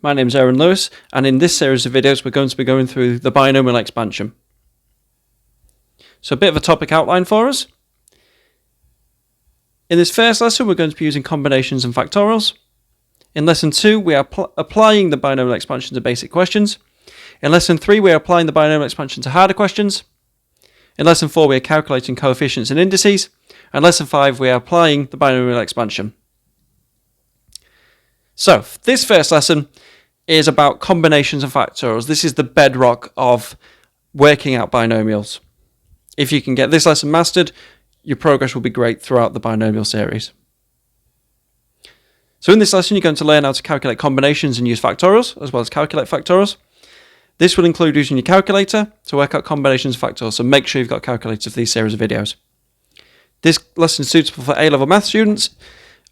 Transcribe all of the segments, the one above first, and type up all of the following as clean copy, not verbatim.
my name is Aaron Lewis, and in this series of videos we're going to be going through the binomial expansion. So a bit of a topic outline for us. In this first lesson we're going to be using combinations and factorials. In lesson 2 we are applying the binomial expansion to basic questions. In lesson 3 we are applying the binomial expansion to harder questions. In lesson 4 we are calculating coefficients and indices. And lesson 5 we are applying the binomial expansion. So this first lesson is about combinations and factorials. This is the bedrock of working out binomials. If you can get this lesson mastered, your progress will be great throughout the binomial series. So in this lesson, you're going to learn how to calculate combinations and use factorials, as well as calculate factorials. This will include using your calculator to work out combinations and factorials, so make sure you've got a calculator for these series of videos. This lesson is suitable for A-level math students,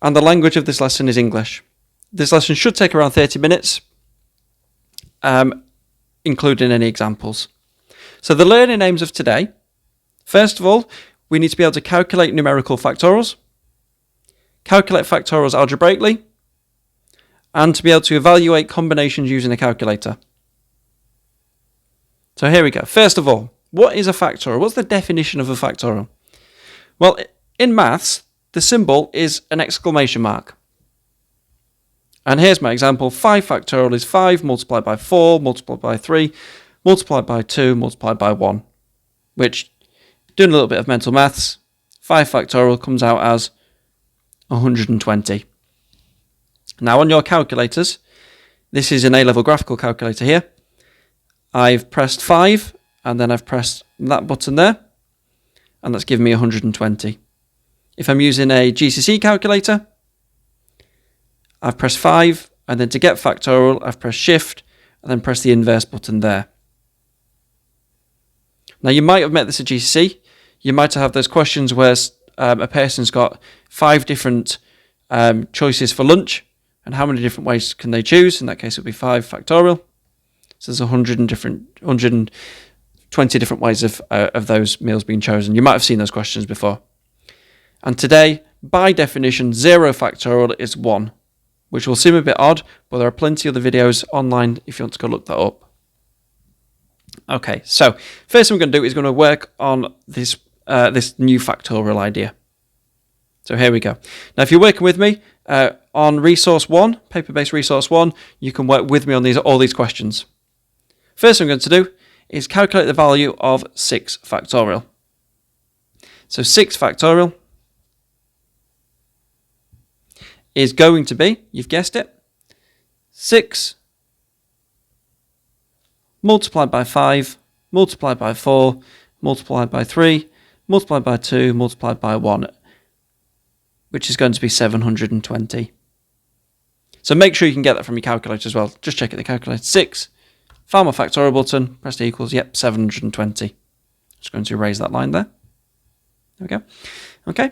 and the language of this lesson is English. This lesson should take around 30 minutes, including any examples. So the learning aims of today, first of all, we need to be able to calculate numerical factorials, calculate factorials algebraically, and to be able to evaluate combinations using a calculator. So here we go. First of all, what is a factorial? What's the definition of a factorial? Well, in maths, the symbol is an exclamation mark. And here's my example. 5 factorial is 5 multiplied by 4 multiplied by 3 multiplied by 2 multiplied by 1. Which, doing a little bit of mental maths, 5 factorial comes out as 120. Now on your calculators, this is an A-level graphical calculator here. I've pressed 5 and then I've pressed that button there. And that's given me 120. If I'm using a GCSE calculator, I've pressed 5, and then to get factorial, I've pressed shift, and then press the inverse button there. Now you might have met this at GCSE. You might have those questions where a person's got 5 different choices for lunch, and how many different ways can they choose? In that case, it would be 5 factorial. So there's 120 different ways of those meals being chosen. You might have seen those questions before. And today, by definition, 0 factorial is 1. Which will seem a bit odd, but there are plenty of other videos online if you want to go look that up. Okay, so first thing we're going to do is going to work on this new factorial idea. So here we go. Now, if you're working with me on resource 1, paper-based resource 1, you can work with me on all these questions. First thing I'm going to do is calculate the value of 6 factorial. So 6 factorial is going to be, you've guessed it, 6 multiplied by 5, multiplied by 4, multiplied by 3, multiplied by 2, multiplied by 1, which is going to be 720. So make sure you can get that from your calculator as well. Just check it, the calculator. 6, find my factorial button, press the equals, yep, 720. Just going to erase that line there. There we go. Okay.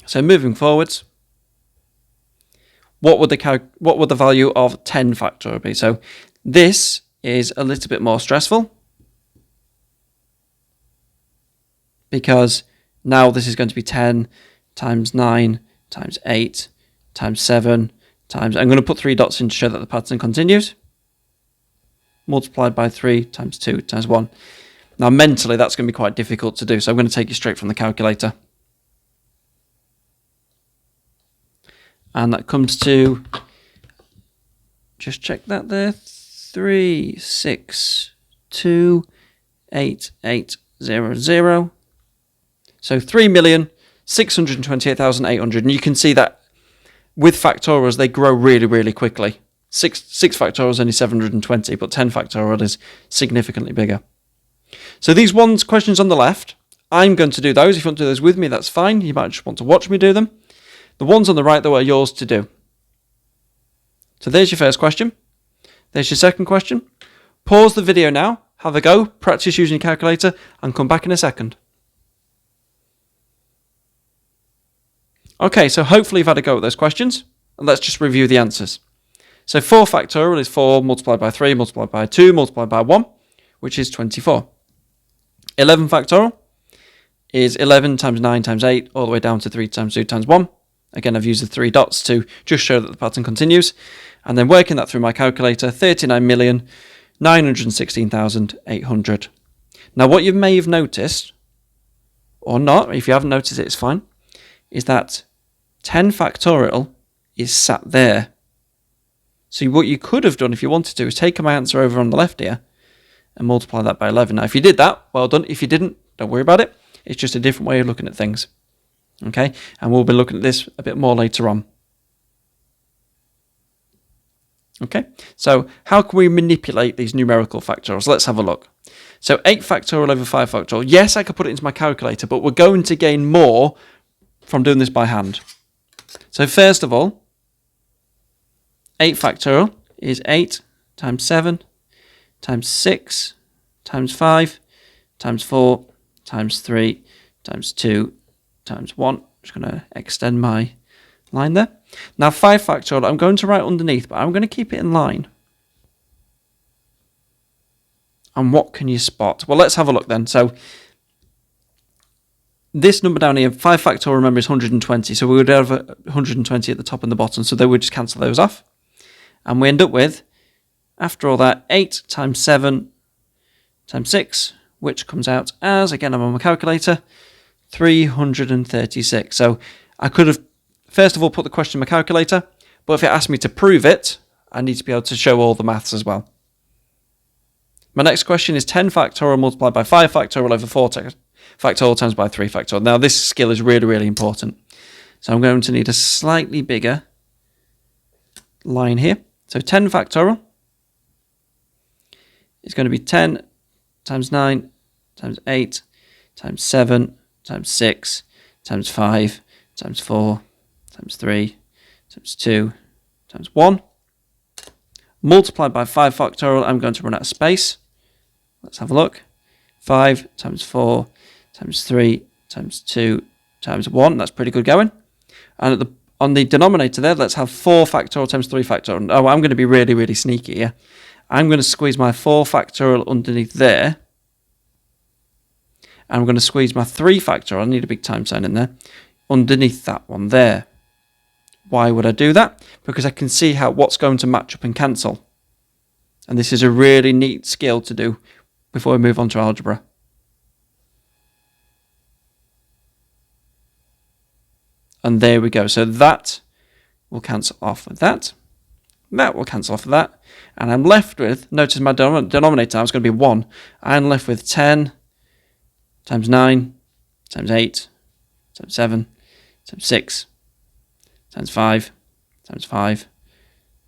So moving forwards, what would the value of 10 factorial be? So this is a little bit more stressful because now this is going to be 10 times 9 times 8 times 7 times, I'm going to put 3 dots in to show that the pattern continues, multiplied by 3 times 2 times 1. Now mentally that's going to be quite difficult to do, so I'm going to take you straight from the calculator. And that comes to, just check that there, 3628800. So 3,628,800. And you can see that with factorials, they grow really, really quickly. 6 factorial is only 720, but 10 factorial is significantly bigger. So these questions on the left, I'm going to do those. If you want to do those with me, that's fine. You might just want to watch me do them. The ones on the right, though, are yours to do. So there's your first question. There's your second question. Pause the video now, have a go, practice using your calculator, and come back in a second. Okay, so hopefully you've had a go at those questions, and let's just review the answers. So 4 factorial is 4 multiplied by 3 multiplied by 2 multiplied by 1, which is 24. 11 factorial is 11 times 9 times 8, all the way down to 3 times 2 times 1. Again, I've used the 3 dots to just show that the pattern continues. and then working that through my calculator, 39,916,800. Now what you may have noticed, or not, if you haven't noticed it, it's fine, is that 10 factorial is sat there. So what you could have done if you wanted to is take my answer over on the left here and multiply that by 11. Now if you did that, well done. If you didn't, don't worry about it. It's just a different way of looking at things. Okay, and we'll be looking at this a bit more later on. Okay, so how can we manipulate these numerical factorials? Let's have a look. So 8 factorial over 5 factorial. Yes, I could put it into my calculator, but we're going to gain more from doing this by hand. So first of all, 8 factorial is 8 times 7 times 6 times 5 times 4 times 3 times 2 times 1. I'm just going to extend my line there. Now 5 factorial, I'm going to write underneath, but I'm going to keep it in line. And what can you spot? Well, let's have a look then. So this number down here, 5 factorial, remember, is 120. So we would have 120 at the top and the bottom. So they would just cancel those off. And we end up with, after all that, 8 times 7 times 6, which comes out as, again, I'm on my calculator, 336. So I could have, first of all, put the question in my calculator. But if it asked me to prove it, I need to be able to show all the maths as well. My next question is 10 factorial multiplied by 5 factorial over 4 factorial times by 3 factorial. Now this skill is really, really important. So I'm going to need a slightly bigger line here. So 10 factorial is going to be 10 times 9 times 8 times 7 times 6 times 5 times 4 times 3 times 2 times 1. Multiplied by 5 factorial, I'm going to run out of space. Let's have a look. 5 times 4 times 3 times 2 times 1. That's pretty good going. And on the denominator there, let's have 4 factorial times 3 factorial. Oh, I'm going to be really, really sneaky here. I'm going to squeeze my 4 factorial underneath there. And I'm going to squeeze my 3 factorial, I need a big time sign in there, underneath that one there. Why would I do that? Because I can see what's going to match up and cancel. And this is a really neat skill to do before we move on to algebra. And there we go. So that will cancel off with that. That will cancel off with that. And I'm left with, notice my denominator now is going to be 1. I'm left with 10 times 9 times 8 times 7 times 6 times 5 times 5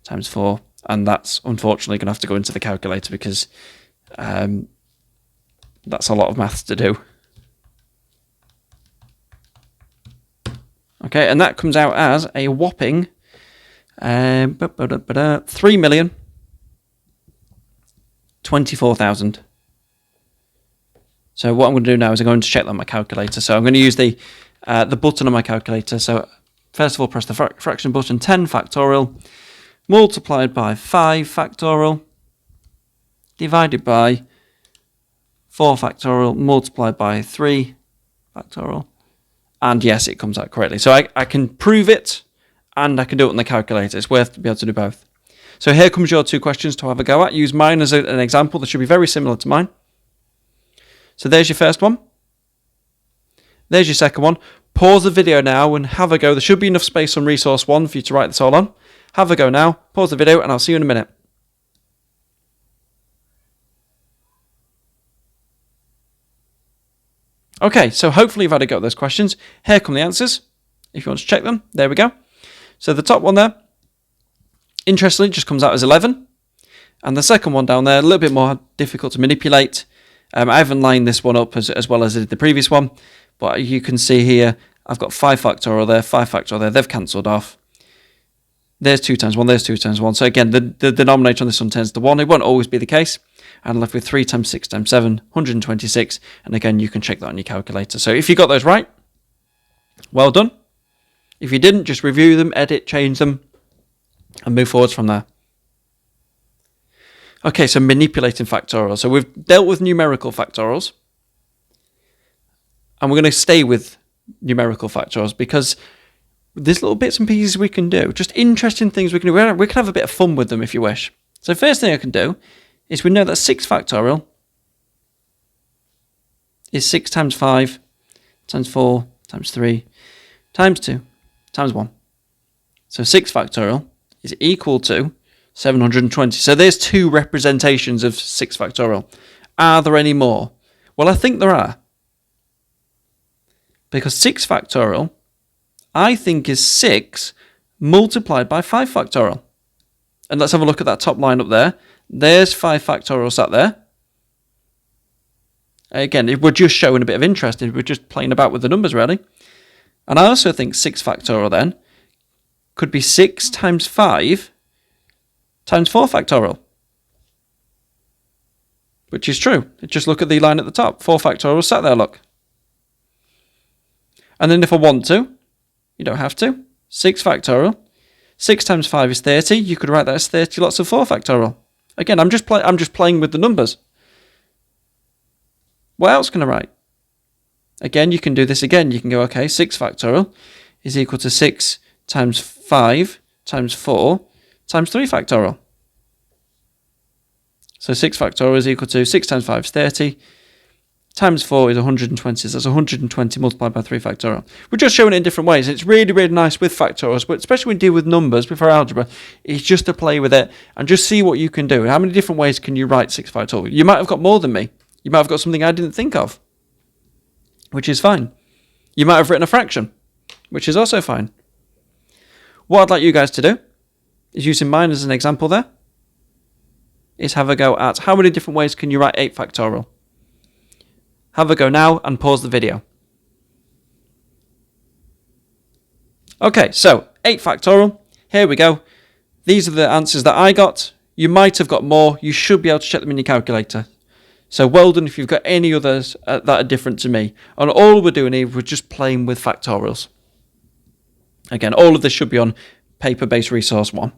times 4. And that's unfortunately going to have to go into the calculator because that's a lot of maths to do. Okay, and that comes out as a whopping 3,024,000. So what I'm going to do now is I'm going to check that on my calculator. So I'm going to use the button on my calculator. So first of all, press the fraction button, 10 factorial multiplied by 5 factorial divided by 4 factorial multiplied by 3 factorial. And yes, it comes out correctly. So I can prove it and I can do it on the calculator. It's worth to be able to do both. So here comes your 2 questions to have a go at. Use mine as an example. That should be very similar to mine. So there's your first one. There's your second one. Pause the video now and have a go. There should be enough space on resource 1 for you to write this all on. Have a go now. Pause the video and I'll see you in a minute. Okay, so hopefully you've had a go at those questions. Here come the answers. If you want to check them, there we go. So the top one there, interestingly, just comes out as 11. And the second one down there, a little bit more difficult to manipulate. I haven't lined this one up as well as I did the previous one. But you can see here, I've got 5 factorial there, 5 factorial there. They've cancelled off. There's 2 times 1, there's 2 times 1. So again, the denominator on this one tends to 1. It won't always be the case. And I'm left with 3 times 6 times 7, 126. And again, you can check that on your calculator. So if you got those right, well done. If you didn't, just review them, edit, change them, and move forwards from there. Okay, so manipulating factorials. So we've dealt with numerical factorials. And we're going to stay with numerical factorials because There's little bits and pieces we can do. Just interesting things we can do. We can have a bit of fun with them if you wish. So first thing I can do is we know that 6 factorial is 6 times 5 times 4 times 3 times 2 times 1. So 6 factorial is equal to 720. So there's 2 representations of 6 factorial. Are there any more? Well, I think there are. Because 6 factorial, I think, is 6 multiplied by 5 factorial. And let's have a look at that top line up there. There's 5 factorial sat there. Again, we're just showing a bit of interest. We're just playing about with the numbers, really. And I also think 6 factorial then could be 6 times 5 times 4 factorial. Which is true. Just look at the line at the top. 4 factorial sat there, look. And then if I want to, you don't have to. 6 factorial. 6 times 5 is 30. You could write that as 30 lots of 4 factorial. Again, I'm just playing with the numbers. What else can I write? Again, you can do this again. You can go, okay, 6 factorial is equal to 6 times 5 times 4 times 3 factorial. So 6 factorial is equal to 6 times 5 is 30, times 4 is 120, so that's 120 multiplied by 3 factorial. We're just showing it in different ways. It's really, really nice with factorials, but especially when you deal with numbers before algebra, it's just to play with it and just see what you can do. How many different ways can you write 6 factorial? You might have got more than me. You might have got something I didn't think of, which is fine. You might have written a fraction, which is also fine. What I'd like you guys to do is, using mine as an example there, is have a go at how many different ways can you write 8 factorial. Have a go now and pause the video. Okay, so 8 factorial. Here we go. These are the answers that I got. You might have got more. You should be able to check them in your calculator. So well done if you've got any others that are different to me. And all we're doing here, we're just playing with factorials. Again, all of this should be on paper-based resource 1.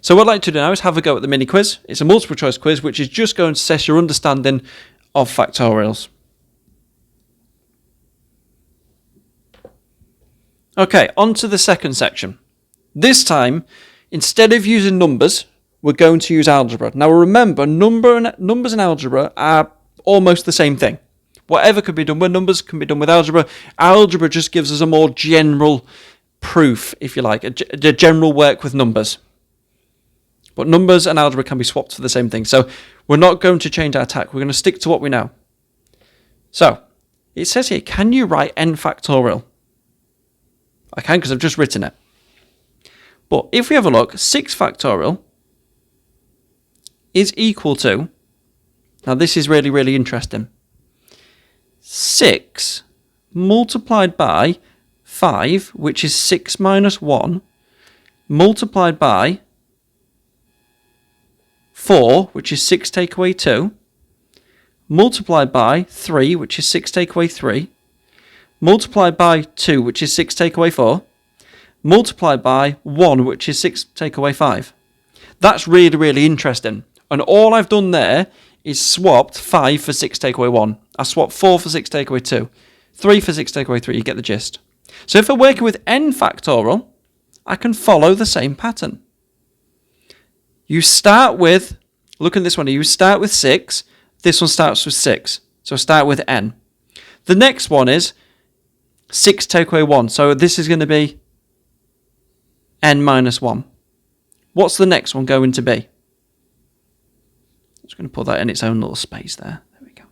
So what I'd like to do now is have a go at the mini quiz. It's a multiple choice quiz, which is just going to assess your understanding of factorials. Okay, on to the second section. This time, instead of using numbers, we're going to use algebra. Now remember, numbers and algebra are almost the same thing. Whatever could be done with numbers can be done with algebra. Algebra just gives us a more general proof, if you like, a general work with numbers. But numbers and algebra can be swapped for the same thing. So we're not going to change our tack. We're going to stick to what we know. So it says here, can you write n factorial? I can, because I've just written it. But if we have a look, 6 factorial is equal to, now this is really, really interesting, 6 multiplied by 5, which is 6 minus 1, multiplied by 4, which is 6 take away 2, multiplied by 3, which is 6 take away 3, multiplied by 2, which is 6 take away 4, multiplied by 1, which is 6 take away 5. That's really, really interesting. And all I've done there is swapped 5 for 6 take away 1. I swapped 4 for 6 take away 2. 3 for 6 take away 3. You get the gist. So if I'm working with n factorial, I can follow the same pattern. You start with, look at this one here, you start with 6. This one starts with 6. So start with n. The next one is 6 take away 1. So this is going to be n minus 1. What's the next one going to be? I'm just going to put that in its own little space there. There we go.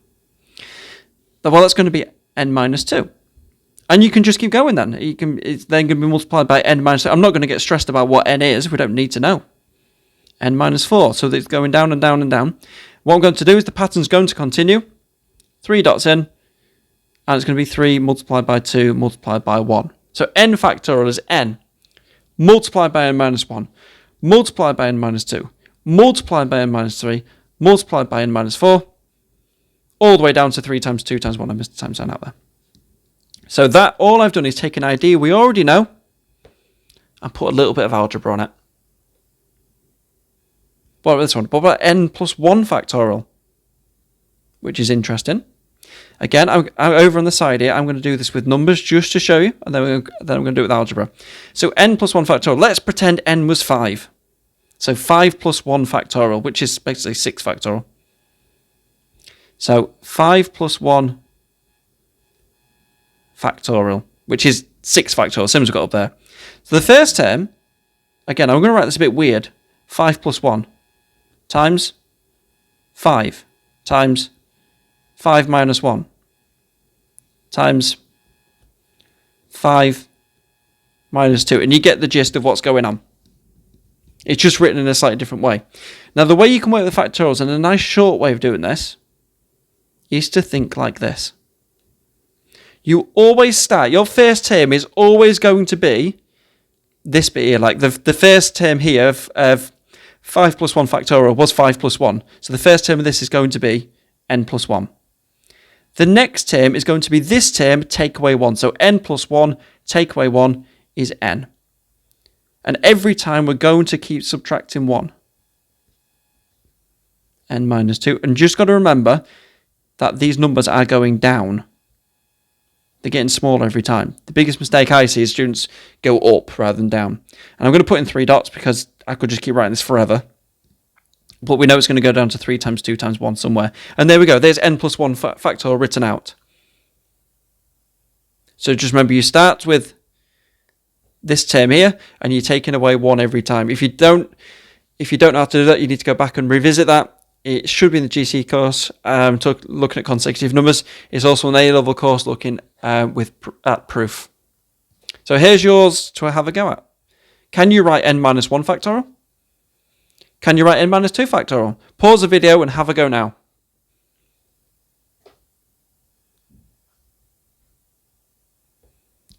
Well, that's going to be n minus 2. And you can just keep going then. It's then going to be multiplied by n minus 2. I'm not going to get stressed about what n is. We don't need to know. N minus 4. So it's going down and down and down. What I'm going to do is the pattern's going to continue. 3 dots in. And it's going to be 3 multiplied by 2 multiplied by 1. So n factorial is n multiplied by n minus 1, multiplied by n minus 2, multiplied by n minus 3, multiplied by n minus 4, all the way down to 3 times 2 times 1. I missed the times sign out there. So that, all I've done is take an idea we already know and put a little bit of algebra on it. What about this one? What about n plus 1 factorial? Which is interesting. Again, I'm over on the side here, I'm going to do this with numbers just to show you, and then I'm going to do it with algebra. So n plus 1 factorial, let's pretend n was 5. So 5 plus 1 factorial, which is basically 6 factorial. So 5 plus 1 factorial, which is 6 factorial, same as we've got up there. So the first term, again, I'm going to write this a bit weird. 5 plus 1 times 5 times 5 minus 1 times 5 minus 2. And you get the gist of what's going on. It's just written in a slightly different way. Now, the way you can work with factorials, and a nice short way of doing this, is to think like this. You always start, your first term is always going to be this bit here. Like the first term here of 5 plus 1 factorial was 5 plus 1. So the first term of this is going to be n plus 1. The next term is going to be this term, take away 1. So n plus 1, take away 1 is n. And every time we're going to keep subtracting 1. N minus 2. And just got to remember that these numbers are going down. They're getting smaller every time. The biggest mistake I see is students go up rather than down. And I'm going to put in 3 dots because I could just keep writing this forever. But we know it's going to go down to 3 times 2 times 1 somewhere. And there we go. There's n plus 1 factorial written out. So just remember, you start with this term here, and you're taking away 1 every time. If you don't know how to do that, you need to go back and revisit that. It should be in the GC course, looking at consecutive numbers. It's also an A-level course looking at proof. So here's yours to have a go at. Can you write n minus 1 factorial? Can you write n minus 2 factorial? Pause the video and have a go now.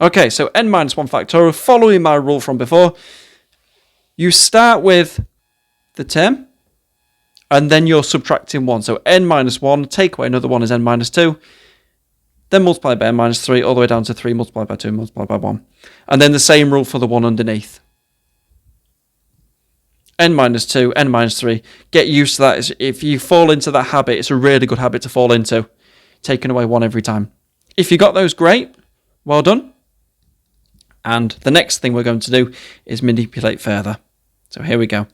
Okay, so n minus 1 factorial, following my rule from before, you start with the term, and then you're subtracting 1. So n minus 1, take away another 1 is n minus 2, then multiply by n minus 3, all the way down to 3 multiplied by 2 multiplied by 1. And then the same rule for the one underneath. N minus 2, n minus 3. Get used to that. If you fall into that habit, it's a really good habit to fall into. Taking away 1 every time. If you got those, great. Well done. And the next thing we're going to do is manipulate further. So here we go.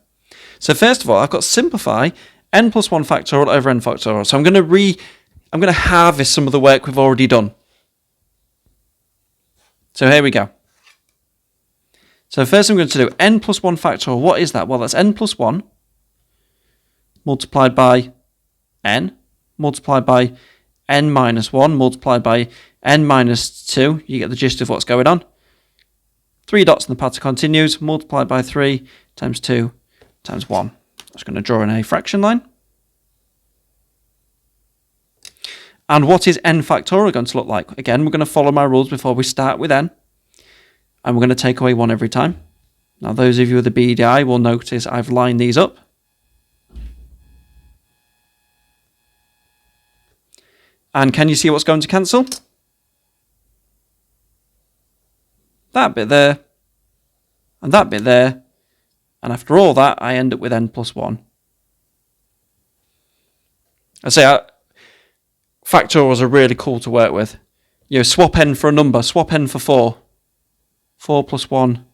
So first of all, I've got simplify n plus 1 factorial over n factorial. So I'm going to harvest some of the work we've already done. So here we go. So first I'm going to do n plus 1 factorial. What is that? Well, that's n plus 1 multiplied by n multiplied by n minus 1 multiplied by n minus 2. You get the gist of what's going on. 3 dots in the pattern continues, multiplied by 3 times 2 times 1. I'm just going to draw in a fraction line. And what is n factorial going to look like? Again, we're going to follow my rules before we start with n. And we're going to take away 1 every time. Now, those of you with the BDI will notice I've lined these up. And can you see what's going to cancel? That bit there, and that bit there. And after all that, I end up with n plus 1. I say factorials are really cool to work with. You know, swap n for a number, swap n for 4. 4 plus 1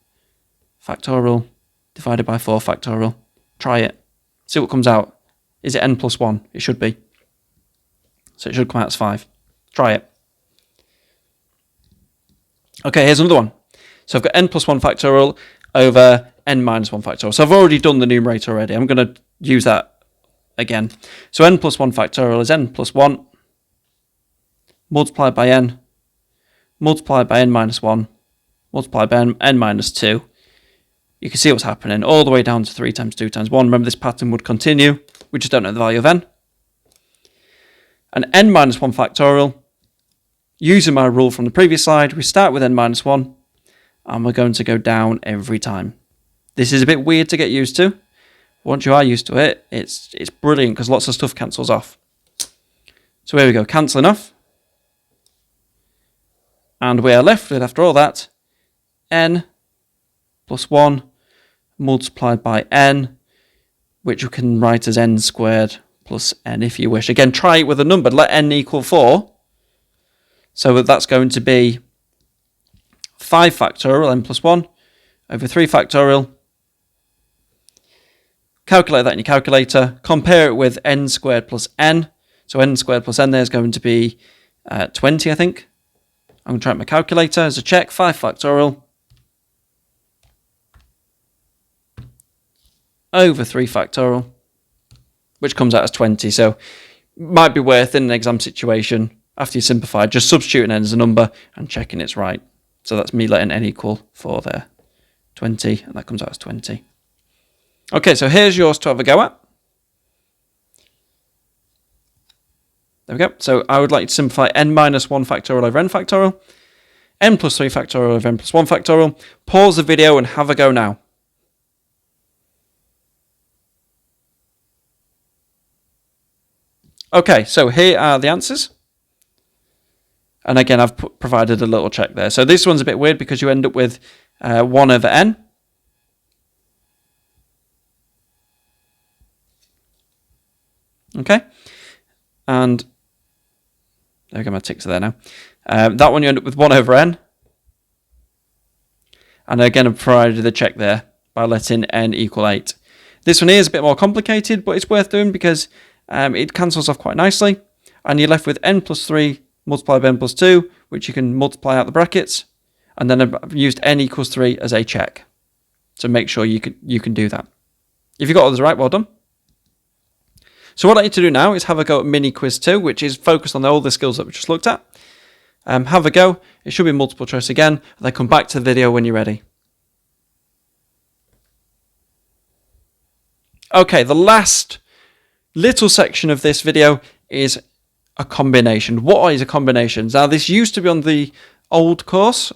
factorial divided by 4 factorial. Try it. See what comes out. Is it n plus 1? It should be. So it should come out as 5. Try it. Okay, here's another one. So I've got n plus 1 factorial over n minus 1 factorial. So I've already done the numerator already. I'm going to use that again. So n plus 1 factorial is n plus 1 multiplied by n multiplied by n minus 1 multiplied by n minus 2. You can see what's happening all the way down to 3 times 2 times 1. Remember, this pattern would continue. We just don't know the value of n. And n minus 1 factorial, using my rule from the previous slide, we start with n minus 1, and we're going to go down every time. This is a bit weird to get used to. Once you are used to it, it's brilliant because lots of stuff cancels off. So here we go, cancelling off. And we are left with, after all that, n plus 1 multiplied by n, which we can write as n squared plus n if you wish. Again, try it with a number. Let n equal 4. So that's going to be 5 factorial, n plus 1, over 3 factorial. Calculate that in your calculator. Compare it with n squared plus n. So n squared plus n there is going to be 20, I think. I'm going to try my calculator as a check. 5 factorial over 3 factorial, which comes out as 20. So might be worth in an exam situation, after you simplify, just substituting n as a number and checking it's right. So that's me letting n equal 4 there. 20, and that comes out as 20. Okay, so here's yours to have a go at. There we go. So I would like to simplify n minus 1 factorial over n factorial, n plus 3 factorial over n plus 1 factorial. Pause the video and have a go now. Okay, so here are the answers. And again, I've provided a little check there. So this one's a bit weird because you end up with 1 over n. Okay. And there we go, my ticks are there now. That one you end up with 1 over n. And again, I've provided the check there by letting n equal 8. This one here is a bit more complicated, but it's worth doing because it cancels off quite nicely. And you're left with n plus 3 multiplied by n plus 2, which you can multiply out the brackets. And then I've used n equals 3 as a check. So make sure you can do that. If you got all those right, well done. So what I need to do now is have a go at mini quiz 2, which is focused on all the skills that we just looked at. Have a go. It should be multiple choice again. And then come back to the video when you're ready. Okay, the last little section of this video is a combination. What is a combination? Now, this used to be on the old course,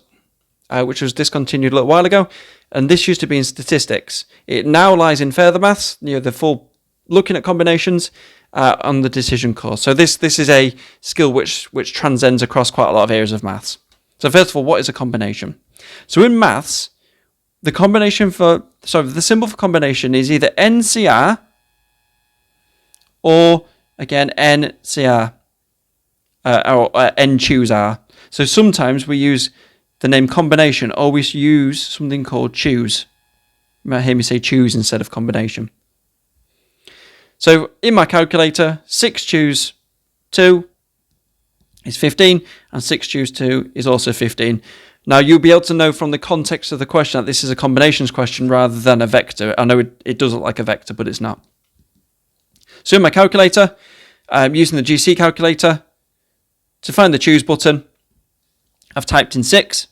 which was discontinued a little while ago, and this used to be in statistics. It now lies in further maths, the full looking at combinations on the decision course. So this is a skill which transcends across quite a lot of areas of maths. So first of all, what is a combination? So in maths, the symbol for combination is either NCR or again NCR or N choose R. So sometimes we use the name combination, or we use something called choose. You might hear me say choose instead of combination. So in my calculator, 6 choose 2 is 15, and 6 choose 2 is also 15. Now you'll be able to know from the context of the question that this is a combinations question rather than a vector. I know it does look like a vector, but it's not. So in my calculator, I'm using the GC calculator to find the choose button. I've typed in 6.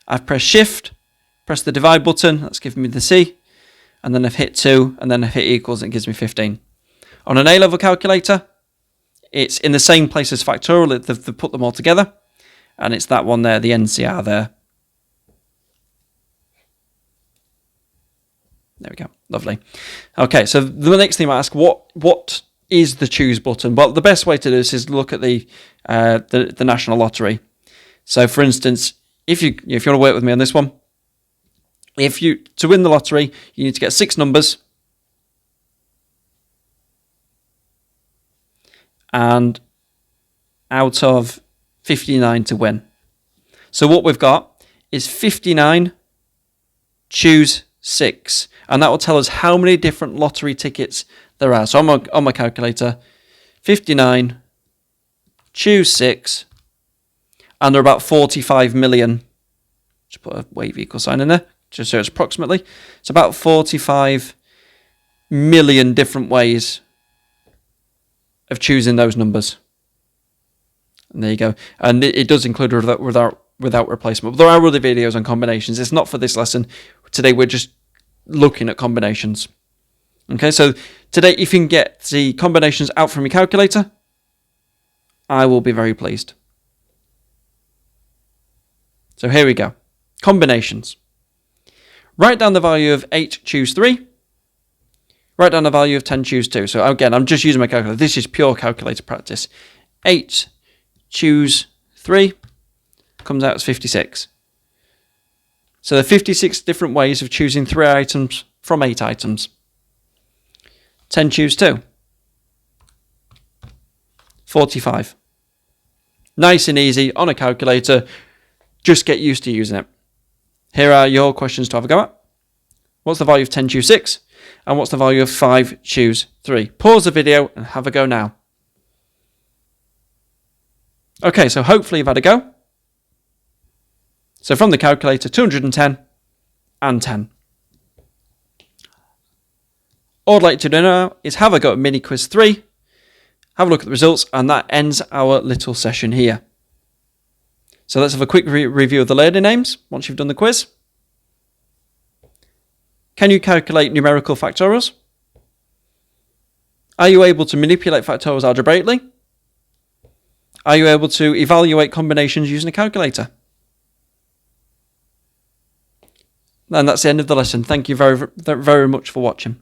I've pressed shift, pressed the divide button, that's given me the C, and then I've hit 2, and then I've hit equals, and it gives me 15. On an A-level calculator, it's in the same place as factorial. They've put them all together, and it's that one there, the NCR there. There we go. Lovely. Okay, so the next thing I ask, what is the choose button? Well, the best way to do this is look at the National Lottery. So, for instance, if you want to work with me on this one, to win the lottery, you need to get 6 numbers. And out of 59 to win. So what we've got is 59 choose 6. And that will tell us how many different lottery tickets there are. So on my calculator, 59 choose 6. And there are about 45 million. Just put a wave equal sign in there, just so it's approximately. It's about 45 million different ways of choosing those numbers. And there you go. And it does include without replacement. But there are other videos on combinations. It's not for this lesson. Today we're just looking at combinations. Okay, so today if you can get the combinations out from your calculator, I will be very pleased. So here we go. Combinations. Write down the value of 8, choose 3. Write down the value of 10, choose 2. So again, I'm just using my calculator. This is pure calculator practice. 8, choose 3, comes out as 56. So there are 56 different ways of choosing 3 items from 8 items. 10, choose 2. 45. Nice and easy on a calculator. Just get used to using it. Here are your questions to have a go at. What's the value of 10 choose 6? And what's the value of 5 choose 3? Pause the video and have a go now. Okay, so hopefully you've had a go. So from the calculator, 210 and 10. All I'd like to do now is have a go at mini quiz 3, have a look at the results, and that ends our little session here. So let's have a quick review of the learning names once you've done the quiz. Can you calculate numerical factorials? Are you able to manipulate factorials algebraically? Are you able to evaluate combinations using a calculator? And that's the end of the lesson. Thank you very, very much for watching.